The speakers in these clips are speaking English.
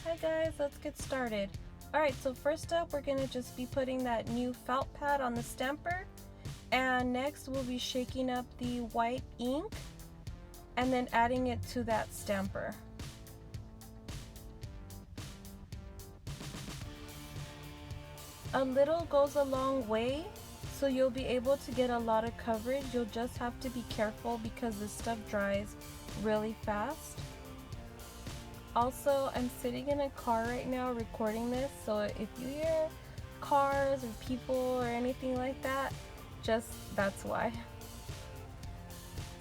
Hi guys, let's get started. Alright, so first up we're going to just be putting that new felt pad on the stamper, and next we'll be shaking up the white ink and then adding it to that stamper. A little goes a long way, so you'll be able to get a lot of coverage. You'll just have to be careful because this stuff dries really fast. Also, I'm sitting in a car right now recording this, so if you hear cars or people or anything like that, that's why.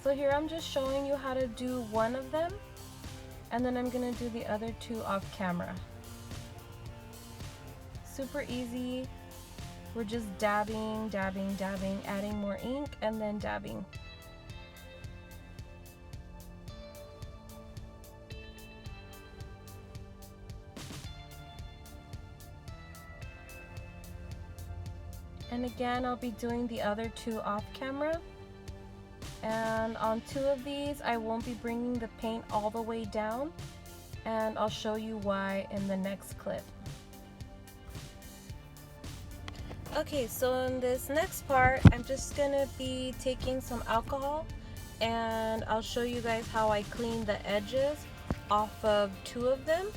So here I'm just showing you how to do one of them, and then I'm gonna do the other two off camera. Super easy. We're just dabbing, dabbing, dabbing, adding more ink and then dabbing. And again, I'll be doing the other two off camera. And on two of these, I won't be bringing the paint all the way down, and I'll show you why in the next clip. Okay, so in this next part, I'm just gonna be taking some alcohol, and I'll show you guys how I clean the edges off of two of them.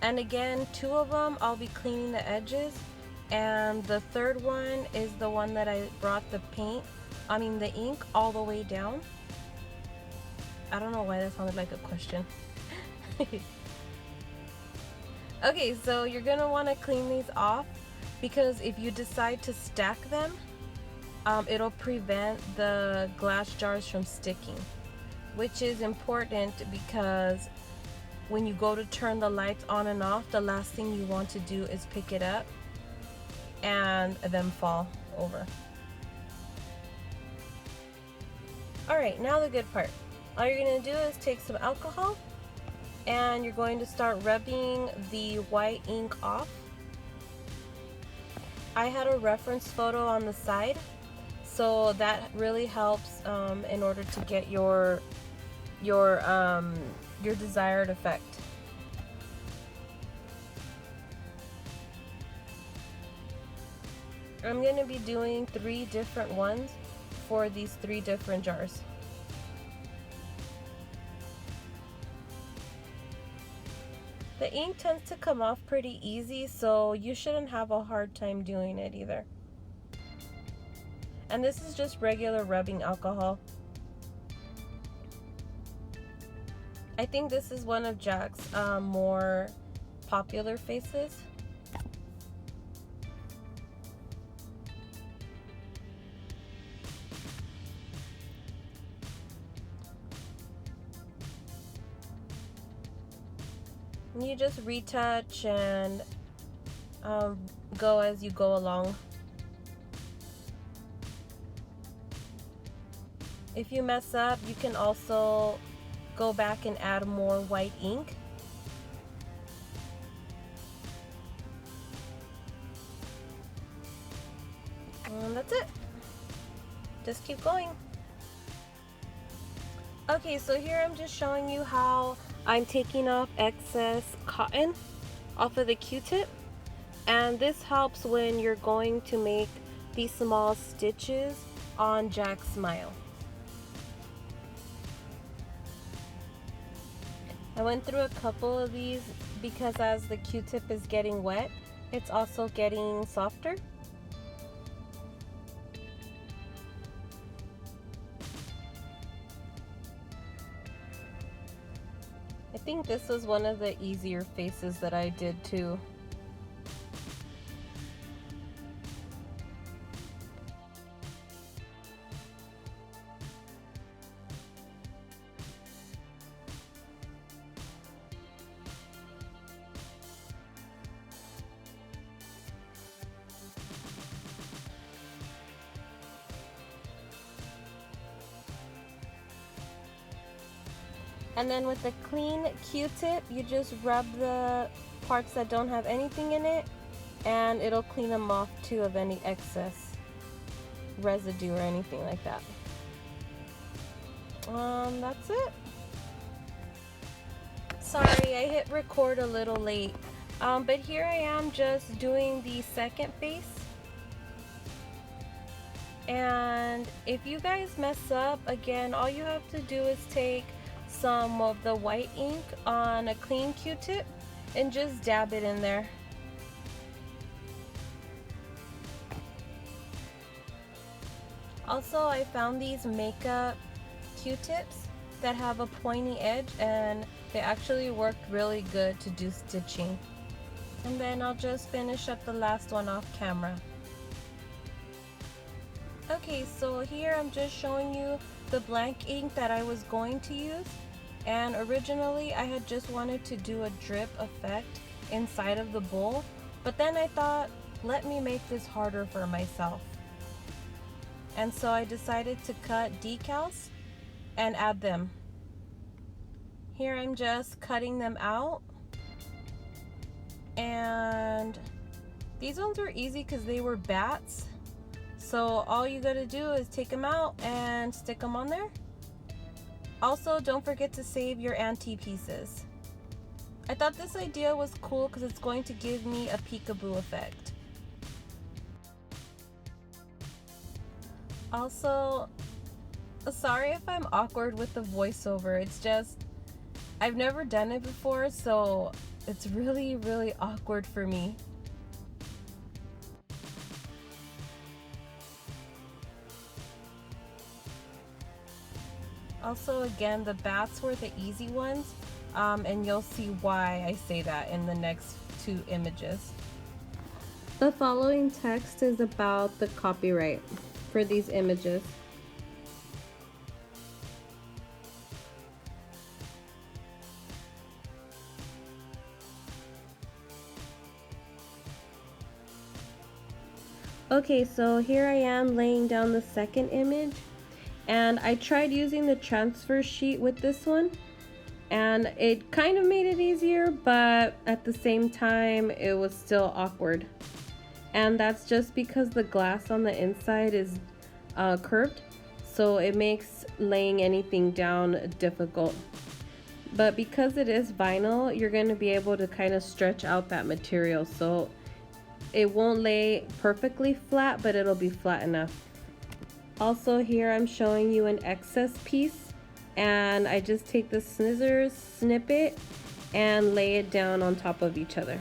And again, two of them, I'll be cleaning the edges, and the third one is the one that I brought the ink all the way down. I don't know why that sounded like a question. Okay, so you're gonna want to clean these off, because if you decide to stack them, it'll prevent the glass jars from sticking, which is important because when you go to turn the lights on and off, the last thing you want to do is pick it up and them fall over. Alright, now the good part. All you're going to do is take some alcohol and you're going to start rubbing the white ink off. I had a reference photo on the side, so that really helps in order to get your desired effect. I'm going to be doing 3 different ones for these 3 different jars. The ink tends to come off pretty easy, so you shouldn't have a hard time doing it either. And this is just regular rubbing alcohol. I think this is one of Jack's more popular faces. You just retouch and go as you go along. If you mess up, you can also go back and add more white ink. And that's it. Just keep going. Okay, so here I'm just showing you how I'm taking off excess cotton off of the Q-tip, and this helps when you're going to make these small stitches on Jack's smile. I went through a couple of these because as the Q-tip is getting wet, it's also getting softer. I think this was one of the easier faces that I did too. And then with the clean Q-tip, you just rub the parts that don't have anything in it, and it'll clean them off too of any excess residue or anything like that. That's it. Sorry, I hit record a little late. But here I am just doing the second face. And if you guys mess up, again, all you have to do is take some of the white ink on a clean Q-tip and just dab it in there. Also, I found these makeup Q-tips that have a pointy edge, and they actually work really good to do stitching. And then I'll just finish up the last one off camera. Okay, so here I'm just showing you the blank ink that I was going to use. And originally I had just wanted to do a drip effect inside of the bowl, but then I thought, let me make this harder for myself. And so I decided to cut decals and add them. Here I'm just cutting them out. And these ones were easy because they were bats. So all you gotta do is take them out and stick them on there. Also, don't forget to save your anti-pieces. I thought this idea was cool because it's going to give me a peekaboo effect. Also, sorry if I'm awkward with the voiceover. It's just, I've never done it before, so it's really awkward for me. Also, again, the bats were the easy ones, and you'll see why I say that in the next two images. The following text is about the copyright for these images. Okay, so here I am laying down the second image. And I tried using the transfer sheet with this one, and it kind of made it easier, but at the same time it was still awkward. And that's just because the glass on the inside is curved, so it makes laying anything down difficult. But because it is vinyl, you're going to be able to kind of stretch out that material, so it won't lay perfectly flat, but it'll be flat enough. Also, here I'm showing you an excess piece, and I just take the scissors, snip it, and lay it down on top of each other.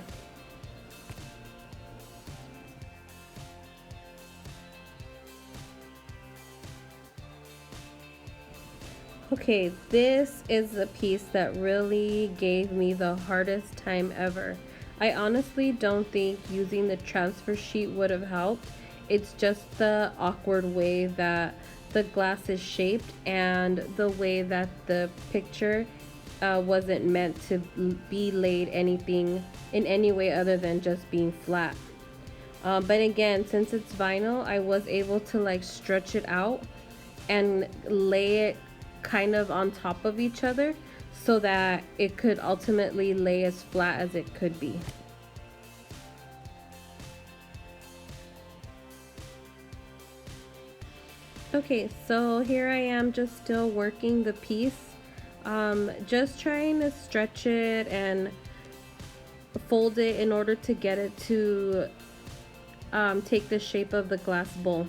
Okay, this is the piece that really gave me the hardest time ever. I honestly don't think using the transfer sheet would have helped. It's just the awkward way that the glass is shaped and the way that the picture wasn't meant to be laid anything in any way other than just being flat. But again, since it's vinyl, I was able to like stretch it out and lay it kind of on top of each other so that it could ultimately lay as flat as it could be. Okay, so here I am just still working the piece, just trying to stretch it and fold it in order to get it to take the shape of the glass bowl.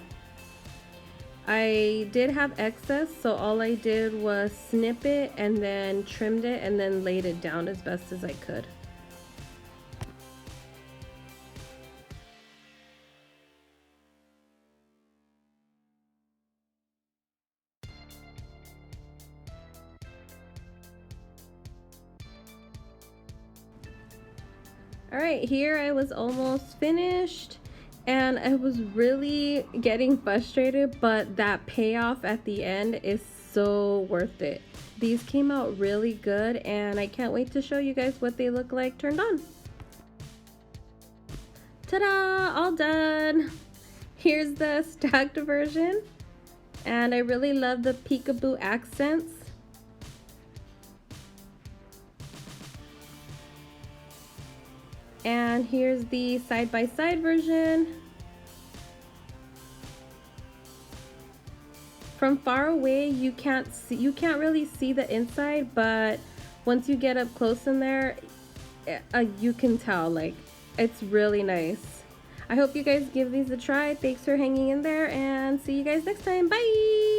I did have excess, so all I did was snip it and then trimmed it and then laid it down as best as I could. Alright, here I was almost finished, and I was really getting frustrated, but that payoff at the end is so worth it. These came out really good, and I can't wait to show you guys what they look like turned on. Ta-da! All done! Here's the stacked version, and I really love the peekaboo accents. And here's the side-by-side version. From far away, you can't really see the inside, but once you get up close in there, you can tell, like, it's really nice. I hope you guys give these a try. Thanks for hanging in there, and see you guys next time. Bye!